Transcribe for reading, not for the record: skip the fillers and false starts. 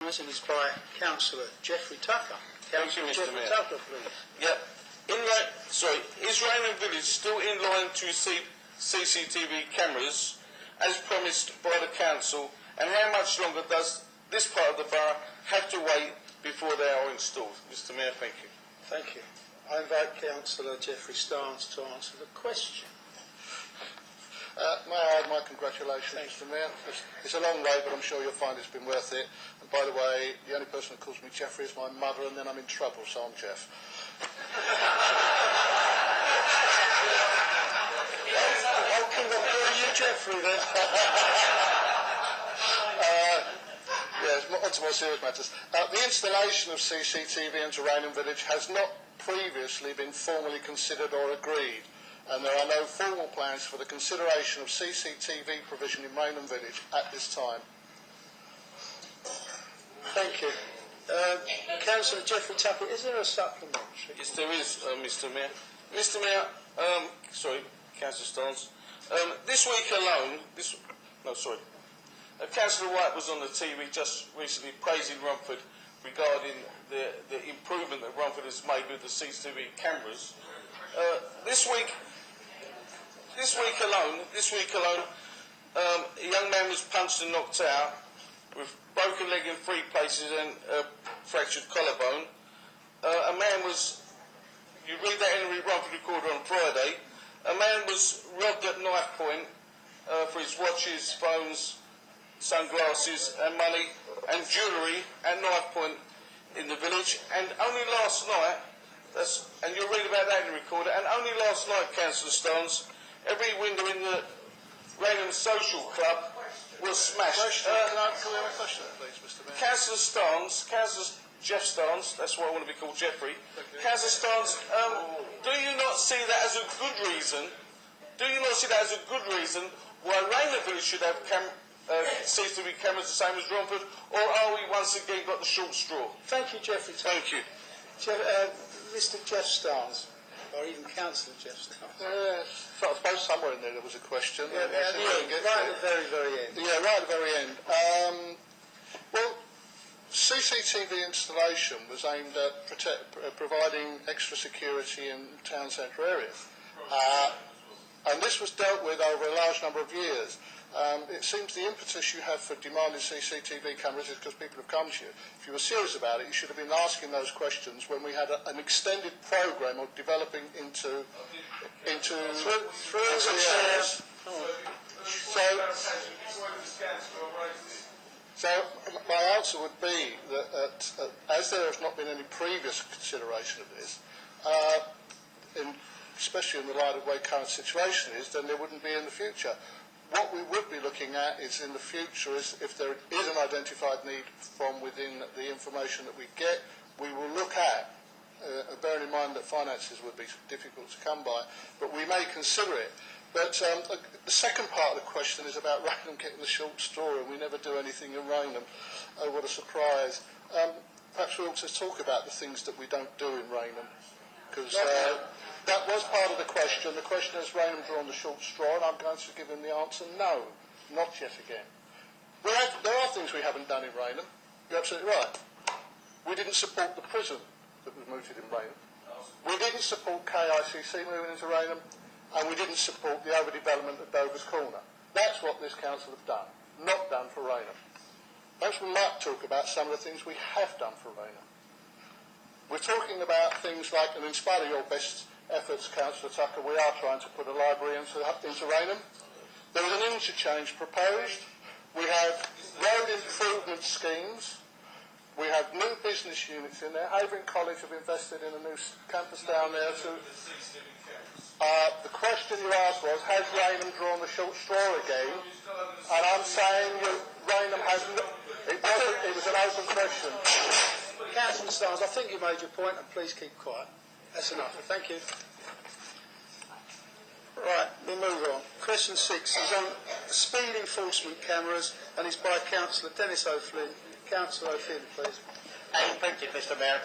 and is by Councillor Geoffrey Tucker. Thank you, Mr. Mayor. Tucker, please. Yeah. Is Rainham Village still in line to see CCTV cameras as promised by the council, and how much longer does this part of the borough have to wait before they are installed? Mr. Mayor, thank you. Thank you. I invite Councillor Geoffrey Starnes to answer the question. May I add my congratulations, Mr. Mayor. It's a long way, but I'm sure you'll find it's been worth it. And by the way, the only person who calls me Geoffrey is my mother, and then I'm in trouble, so I'm Jeff. I'll keep on calling you Geoffrey then. Yes, on to more serious matters. The installation of CCTV into Rainham Village has not previously been formally considered or agreed, and there are no formal plans for the consideration of CCTV provision in Rainham Village at this time. Thank you. Councillor Geoffrey Tucker, is there a supplementary? Yes, there is, Mr. Mayor. Mr. Mayor, Councillor Starnes. This week alone, Councillor White was on the TV just recently praising Romford regarding the improvement that Romford has made with the CCTV cameras. This week alone, a young man was punched and knocked out with broken leg in 3 places and a fractured collarbone. A man was, you read that in the Romford Recorder on Friday, a man was robbed at knife point for his watches, phones, sunglasses and money and jewellery at knife point in the village. And only last night, and you'll read about that in the Recorder, and only last night, Councillor Stones, every window in the Rainham Social Club was smashed. Can I have a question, please, Mr. Mayor? Councillor Stones, Councillor Jeff Stones, that's why I want to be called Geoffrey. Councillor Stones, do you not see that as a good reason? Do you not see that as a good reason why Rainham Village should have CCTV cameras the same as Romford, or are we once again got the short straw? Thank you, Geoffrey. Thank you. Mr. Jeff Starnes, or even Councillor Jeff Starnes. I suppose somewhere in there was a question. Yeah, right at the very, very end. Yeah, right at the very end. Well, CCTV installation was aimed at providing extra security in town centre areas. And this was dealt with over a large number of years. It seems the impetus you have for demanding CCTV cameras is because people have come to you. If you were serious about it, you should have been asking those questions when we had an extended programme of developing into through the areas. So my answer would be that as there has not been any previous consideration of this, especially in the light of the way current situation is, then there wouldn't be in the future. What we would be looking at is in the future is if there is an identified need from within the information that we get, we will look at, bearing in mind that finances would be difficult to come by, but we may consider it. But the second part of the question is about Rainham getting the short straw, and we never do anything in Rainham. Oh, what a surprise. Perhaps we ought to talk about the things that we don't do in Rainham, because that was part of the question. The question is Rainham drawn the short straw, and I'm going to give him the answer no, not yet again. There are things we haven't done in Rainham. You're absolutely right. We didn't support the prison that was mooted in Rainham. We didn't support KICC moving into Rainham, and we didn't support the overdevelopment of Dover's Corner. That's what this council have done, not done for Rainham. Perhaps we might talk about some of the things we have done for Rainham. We're talking about things like, and in spite of your best efforts, Councillor Tucker, we are trying to put a library into Rainham. There is an interchange proposed. We have road improvement schemes. We have new business units in there. Havering College have invested in a new campus down there too. The question you asked was, has Rainham drawn the short straw again? And I'm saying Rainham has not. It was an open question. Councillor Starnes, I think you made your point, and please keep quiet. That's enough. Thank you. Right, we'll move on. Question 6 is on speed enforcement cameras, and it's by Councillor Dennis O'Flynn. Councillor O'Flynn, please. Thank you, Mr. Mayor.